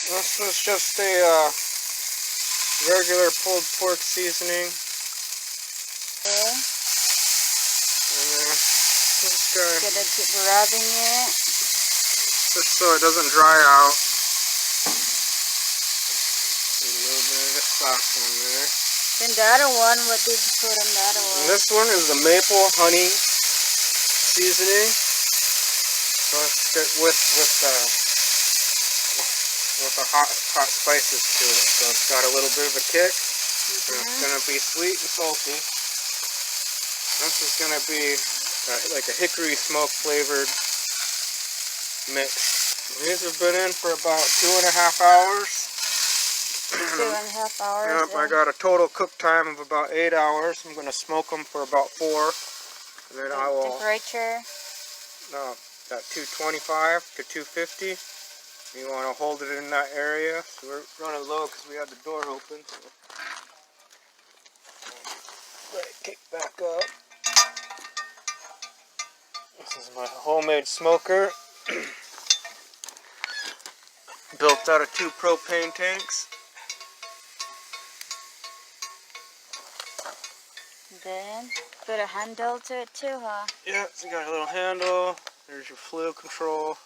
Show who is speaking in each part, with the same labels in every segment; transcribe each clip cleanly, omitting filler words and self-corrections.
Speaker 1: This is just a regular pulled pork seasoning.
Speaker 2: Okay.
Speaker 1: And then just
Speaker 2: Gonna keep rubbing it.
Speaker 1: just so it doesn't dry out. A little bit of the sauce on there.
Speaker 2: Then the other one, what did you put on the other one?
Speaker 1: And this one is the maple honey seasoning. So it's with the hot spices to it. So it's got a little bit of a kick. And it's gonna be sweet and salty. This is gonna be like a hickory smoke flavored mix. These have been in for about 2.5 hours.
Speaker 2: 2.5 hours.
Speaker 1: Yep, I got a total cook time of about 8 hours. I'm gonna smoke them for about 4. And then I will.
Speaker 2: Temperature?
Speaker 1: About 225 to 250. You want to hold it in that area. So we're running low because we had the door open. So let it kick back up. This is my homemade smoker. Built out of 2 propane tanks.
Speaker 2: Then put a handle to it too, huh?
Speaker 1: Yeah, so you got a little handle. There's your fluid control,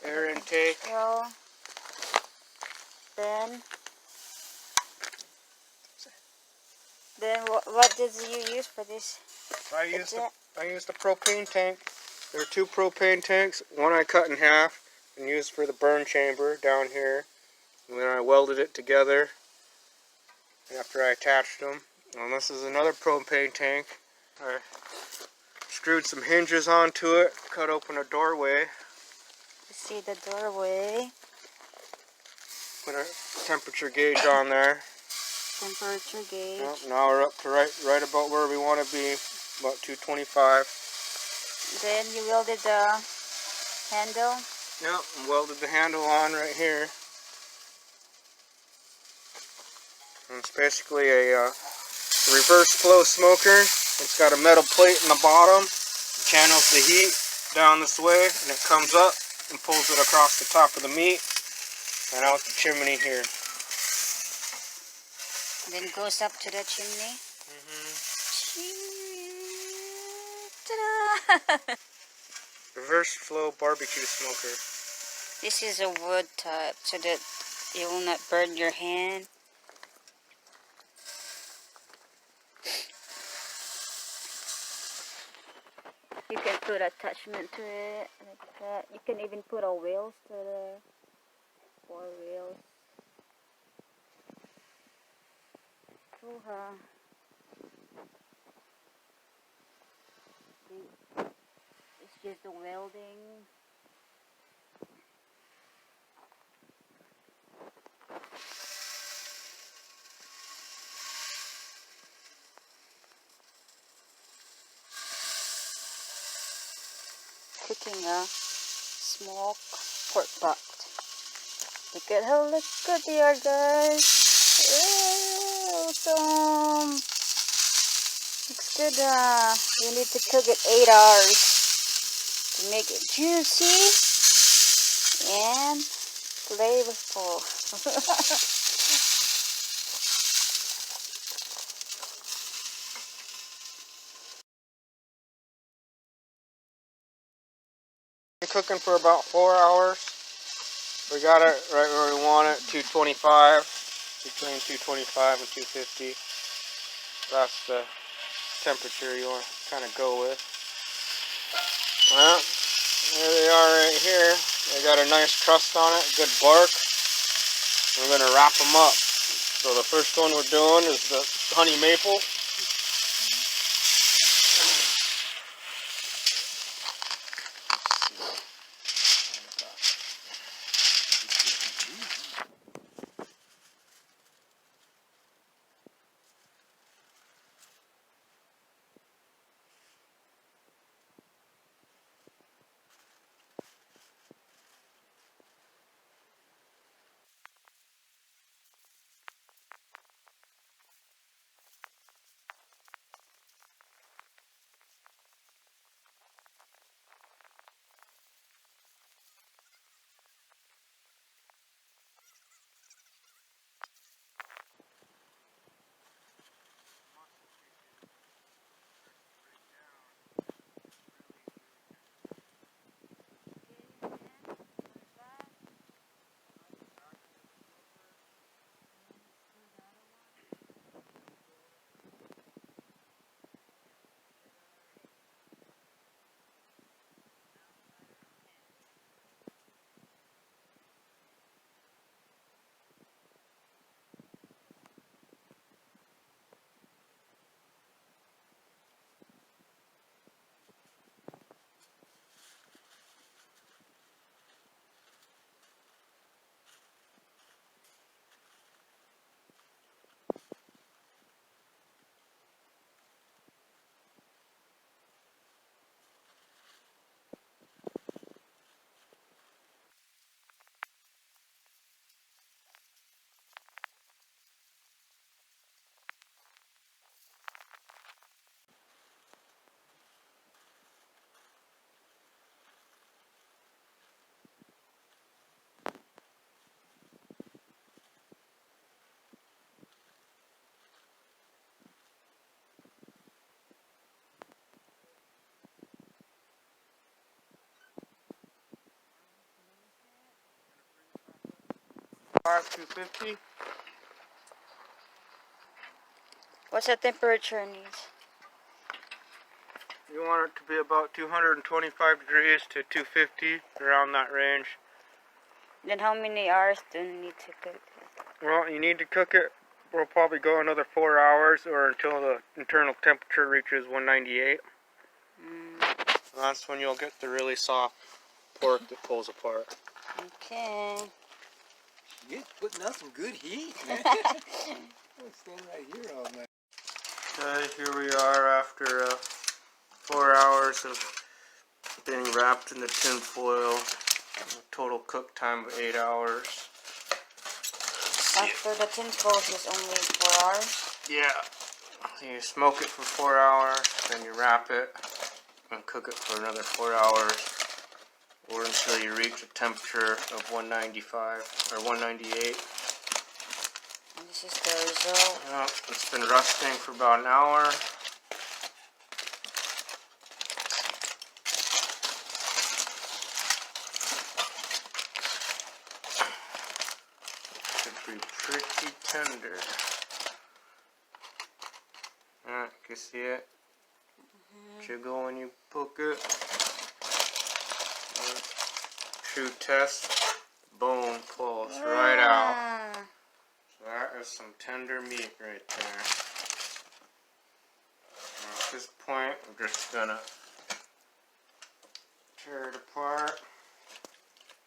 Speaker 1: air intake.
Speaker 2: Control. Then what did you use for this?
Speaker 1: I used the propane tank. There are 2 propane tanks. One I cut in half and used for the burn chamber down here. And then I welded it together after I attached them. And this is another propane tank. I screwed some hinges onto it, cut open a doorway.
Speaker 2: You see the doorway.
Speaker 1: Put a temperature gauge on there.
Speaker 2: Temperature gauge.
Speaker 1: Well, now we're up to right about where we want to be, about 225.
Speaker 2: Then you welded the handle.
Speaker 1: Yep, and welded the handle on right here. And it's basically a reverse flow smoker. It's got a metal plate in the bottom. It channels the heat down this way, and it comes up and pulls it across the top of the meat and out the chimney here.
Speaker 2: Then goes up to the chimney. Ta-da!
Speaker 1: Reverse flow barbecue smoker.
Speaker 2: This is a wood type so that it will not burn your hand. You can put attachment to it like that. You can even put a wheels to the 4 wheels. Cool, huh? It's just the welding. Cooking a smoked pork butt. Look at how good they are, guys. Awesome. Looks good. You need to cook it 8 hours to make it juicy and flavorful.
Speaker 1: Cooking for about 4 hours. We got it right where we want it, 225, between 225 and 250. That's the temperature you want to kind of go with. Well, there they are right here. They got a nice crust on it, good bark. We're going to wrap them up. So the first one we're doing is the honey maple. 250.
Speaker 2: What's the temperature needs?
Speaker 1: You want it to be about 225 degrees to 250, around that range.
Speaker 2: Then how many hours do you need to cook?
Speaker 1: Well, you need to cook it. We'll probably go another 4 hours or until the internal temperature reaches 198. That's when you'll get the really soft pork that pulls apart.
Speaker 2: Okay.
Speaker 3: You're putting out some good heat, man. I'll stand right here all night.
Speaker 1: Okay, here we are after 4 hours of being wrapped in the tin foil. A total cook time of 8 hours.
Speaker 2: After the tin foil is only 4 hours?
Speaker 1: Yeah. You smoke it for 4 hours, then you wrap it and cook it for another 4 hours, or until you reach a temperature of 195 or 198.
Speaker 2: And this is the result.
Speaker 1: Yeah, it's been rusting for about an hour. Should be pretty tender. Yeah, you can see it. Jiggle when you poke it. True test. Bone pulls right out. So that is some tender meat right there. Now at this point, we're just gonna tear it apart.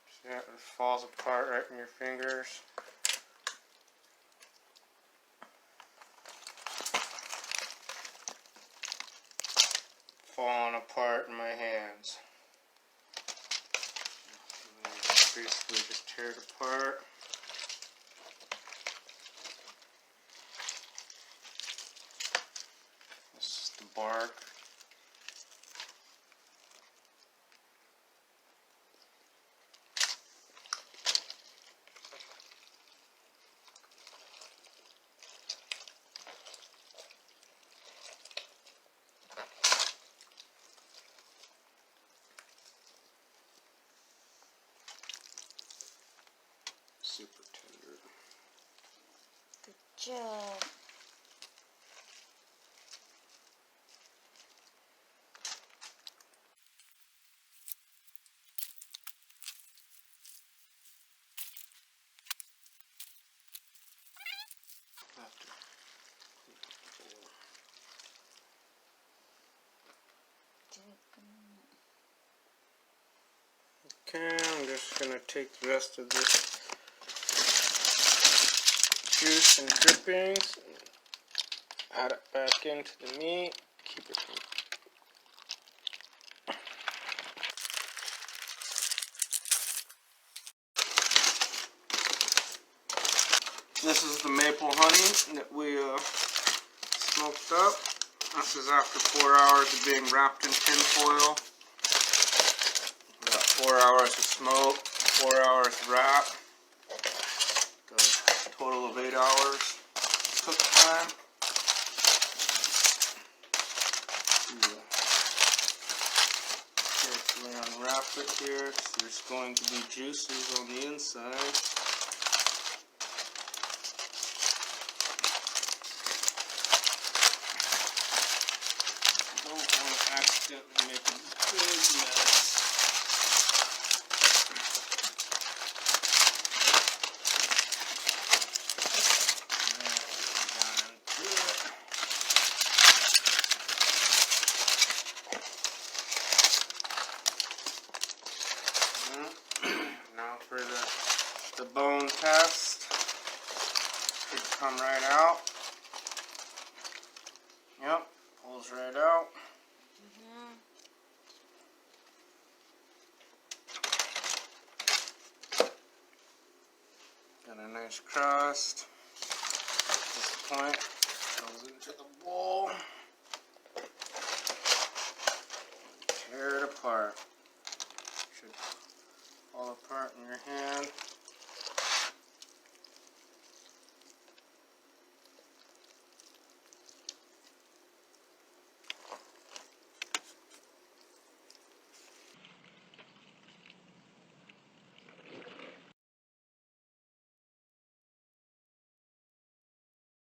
Speaker 1: See how it just falls apart right in your fingers. Falling apart in my hands. Basically just tear it apart. This is the bark. Super tender.
Speaker 2: Good job.
Speaker 1: Okay, I'm just going to take the rest of this juice and drippings and add it back into the meat. Keep it from This is the maple honey that we smoked up. This is after 4 hours of being wrapped in tin foil. We got 4 hours of smoke, 4 hours wrap. A total of 8 hours cook time. Carefully unwrap it here. So there's going to be juices on the inside. Don't want to accidentally make a big mess. Now for the bone test. Should come right out. Yep, pulls right out. Got a nice crust. At this point, goes into the bowl. Tear it apart.